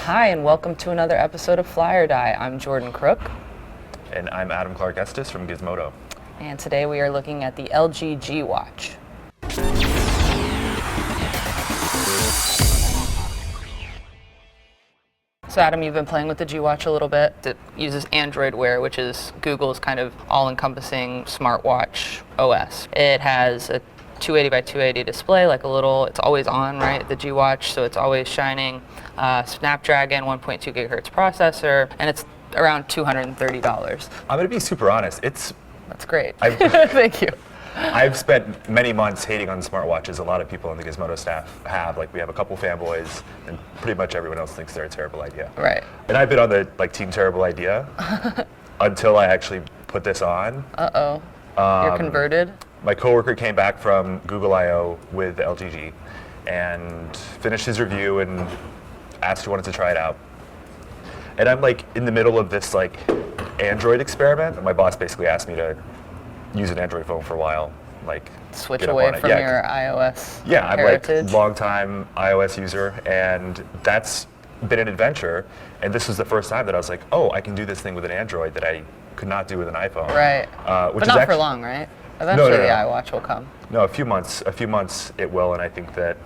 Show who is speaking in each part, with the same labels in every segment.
Speaker 1: Hi, and welcome to another episode of Fly or Die. I'm Jordan Crook.
Speaker 2: And I'm Adam Clark Estes from Gizmodo.
Speaker 1: And today we are looking at the LG G Watch. So Adam, you've been playing with the G Watch a little bit. It uses Android Wear, which is Google's kind of all-encompassing smartwatch OS. It has a 280 by 280 display, it's always on, right, the G Watch, so it's always shining. Snapdragon 1.2 gigahertz processor, and it's around $230.
Speaker 2: I'm going to be super honest.
Speaker 1: That's great. Thank you.
Speaker 2: I've spent many months hating on smartwatches. A lot of people on the Gizmodo staff have. We have a couple fanboys, and pretty much everyone else thinks they're a terrible idea.
Speaker 1: Right.
Speaker 2: And I've been on the team terrible idea until I actually put this on.
Speaker 1: Uh-oh. You're converted?
Speaker 2: My coworker came back from Google I/O with the LGG and finished his review and asked who wanted to try it out. And I'm in the middle of this Android experiment, and my boss basically asked me to use an Android phone for a while,
Speaker 1: switch away from your iOS heritage.
Speaker 2: I'm long-time iOS user, and that's been an adventure. And this was the first time that I was like, oh, I can do this thing with an Android that I could not do with an iPhone.
Speaker 1: Right. But not for long, right? Eventually the iWatch will come.
Speaker 2: No, a few months it will, and I think that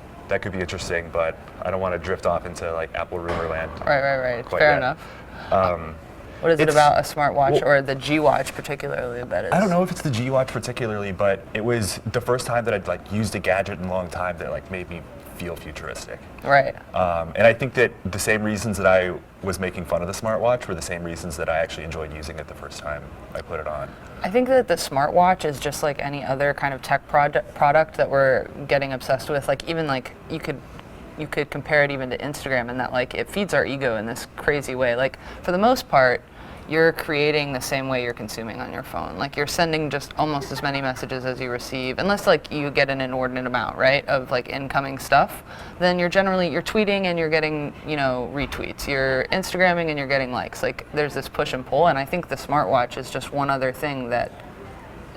Speaker 2: could be interesting, but I don't want to drift off into Apple rumor land.
Speaker 1: Right. Fair enough. What is it about a smartwatch, or the G Watch particularly, that is?
Speaker 2: I don't know if it's the G Watch particularly, but it was the first time that I'd used a gadget in a long time that made me feel futuristic.
Speaker 1: Right.
Speaker 2: And I think that the same reasons that I was making fun of the smartwatch were the same reasons that I actually enjoyed using it the first time I put it on.
Speaker 1: I think that the smartwatch is just like any other kind of tech product that we're getting obsessed with. You could compare it even to Instagram in that it feeds our ego in this crazy way. For the most part, you're creating the same way you're consuming on your phone. You're sending just almost as many messages as you receive, unless you get an inordinate amount, right, of incoming stuff. Then you're tweeting and you're getting, retweets. You're Instagramming and you're getting likes. There's this push and pull, and I think the smartwatch is just one other thing that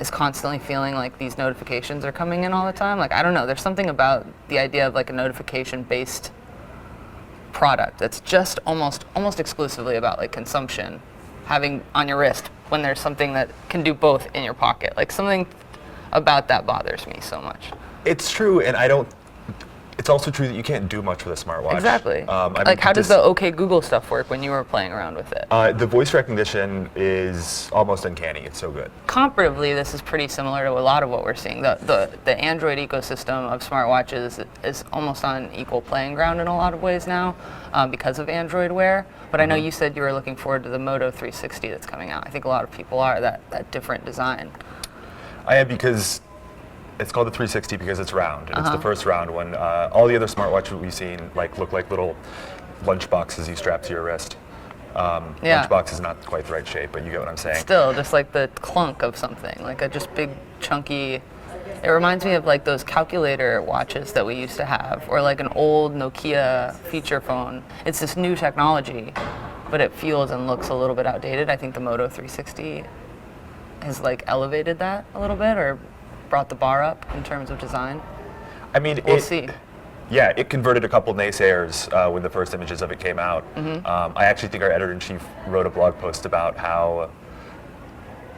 Speaker 1: is constantly feeling these notifications are coming in all the time. I don't know, there's something about the idea of a notification-based product that's just almost exclusively about consumption, having on your wrist when there's something that can do both in your pocket. Something about that bothers me so much.
Speaker 2: It's true, and it's also true that you can't do much with a smartwatch.
Speaker 1: Exactly. How does the OK Google stuff work when you were playing around with it?
Speaker 2: The voice recognition is almost uncanny. It's so good.
Speaker 1: Comparatively, this is pretty similar to a lot of what we're seeing. The Android ecosystem of smartwatches is almost on equal playing ground in a lot of ways now because of Android Wear. But I know you said you were looking forward to the Moto 360 that's coming out. I think a lot of people are, that different design.
Speaker 2: I am, because it's called the 360 because it's round, and it's the first round one. All the other smartwatches we've seen look like little lunch boxes you strap to your wrist. Lunchbox is not quite the right shape, but you get what I'm saying.
Speaker 1: Still, just the clunk of something, a just big chunky. It reminds me of those calculator watches that we used to have, or an old Nokia feature phone. It's this new technology, but it feels and looks a little bit outdated. I think the Moto 360 has elevated that a little bit, or brought the bar up in terms of design.
Speaker 2: I mean,
Speaker 1: we'll see.
Speaker 2: Yeah, it converted a couple naysayers when the first images of it came out. I actually think our editor-in-chief wrote a blog post about how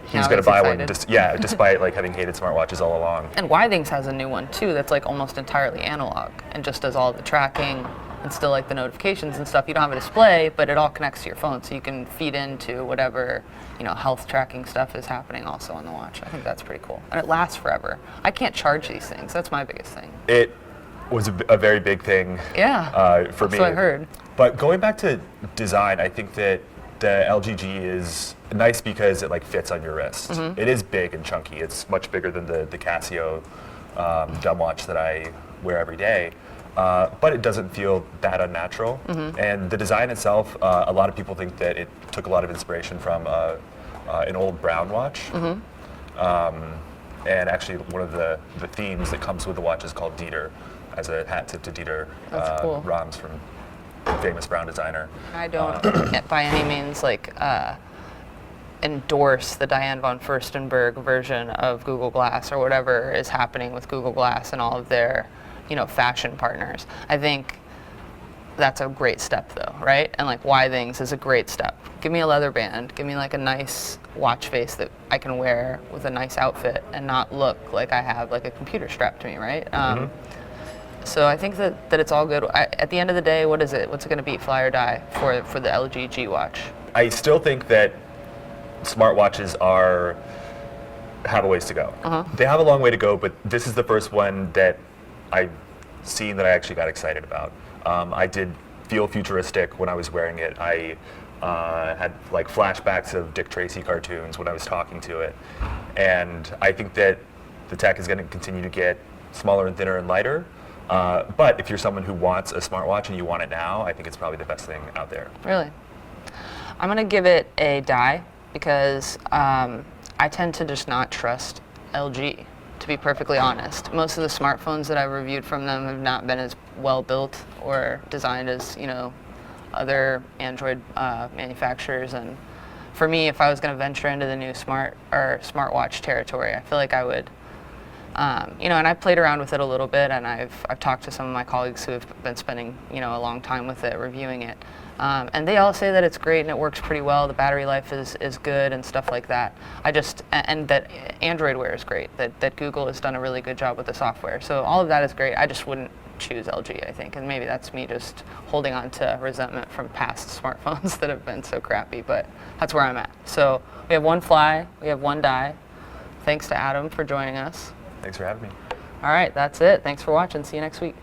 Speaker 2: he's going to buy one, despite having hated smartwatches all along.
Speaker 1: And Withings has a new one too that's almost entirely analog and just does all the tracking and still the notifications and stuff. You don't have a display, but it all connects to your phone, so you can feed into whatever health tracking stuff is happening also on the watch. I think that's pretty cool, and it lasts forever. I can't charge these things. That's my biggest thing.
Speaker 2: It was a very big thing.
Speaker 1: For
Speaker 2: me.
Speaker 1: That's what I heard.
Speaker 2: But going back to design, I think that the LGG is nice because it fits on your wrist. It is big and chunky. It's much bigger than the Casio dumb watch that I wear every day. But it doesn't feel that unnatural. And the design itself, a lot of people think that it took a lot of inspiration from an old Brown watch. And actually, one of the themes that comes with the watch is called Dieter, as a hat tip to Dieter
Speaker 1: cool.
Speaker 2: Rams, from famous Brown designer.
Speaker 1: I don't by any means endorse the Diane von Furstenberg version of Google Glass or whatever is happening with Google Glass and all of their fashion partners. I think that's a great step though, right? And like why things is a great step. Give me a leather band, give me like a nice watch face that I can wear with a nice outfit and not look like I have like a computer strapped to me, right? So I think that it's all good. At the end of the day, what is it? What's it going to be, fly or die for the LG G watch?
Speaker 2: I still think that smartwatches have a ways to go. They have a long way to go, but this is the first one that I've seen that I actually got excited about. I did feel futuristic when I was wearing it. I had like flashbacks of Dick Tracy cartoons when I was talking to it. And I think that the tech is going to continue to get smaller and thinner and lighter. But if you're someone who wants a smartwatch and you want it now, I think it's probably the best thing out there.
Speaker 1: Really? I'm going to give it a die because I tend to just not trust LG, to be perfectly honest. Most of the smartphones that I've reviewed from them have not been as well built or designed as, you know, other Android manufacturers. And for me, if I was going to venture into the new smartwatch territory, I feel like I would, you know, and I've played around with it a little bit, and I've talked to some of my colleagues who have been spending, you know, a long time with it, reviewing it. And they all say that it's great and it works pretty well. The battery life is good and stuff like that. And that Android Wear is great. That Google has done a really good job with the software. So all of that is great. I just wouldn't choose LG, I think. And maybe that's me just holding on to resentment from past smartphones that have been so crappy. But that's where I'm at. So we have one fly, we have one die. Thanks to Adam for joining us.
Speaker 2: Thanks for having me.
Speaker 1: All right, that's it. Thanks for watching. See you next week.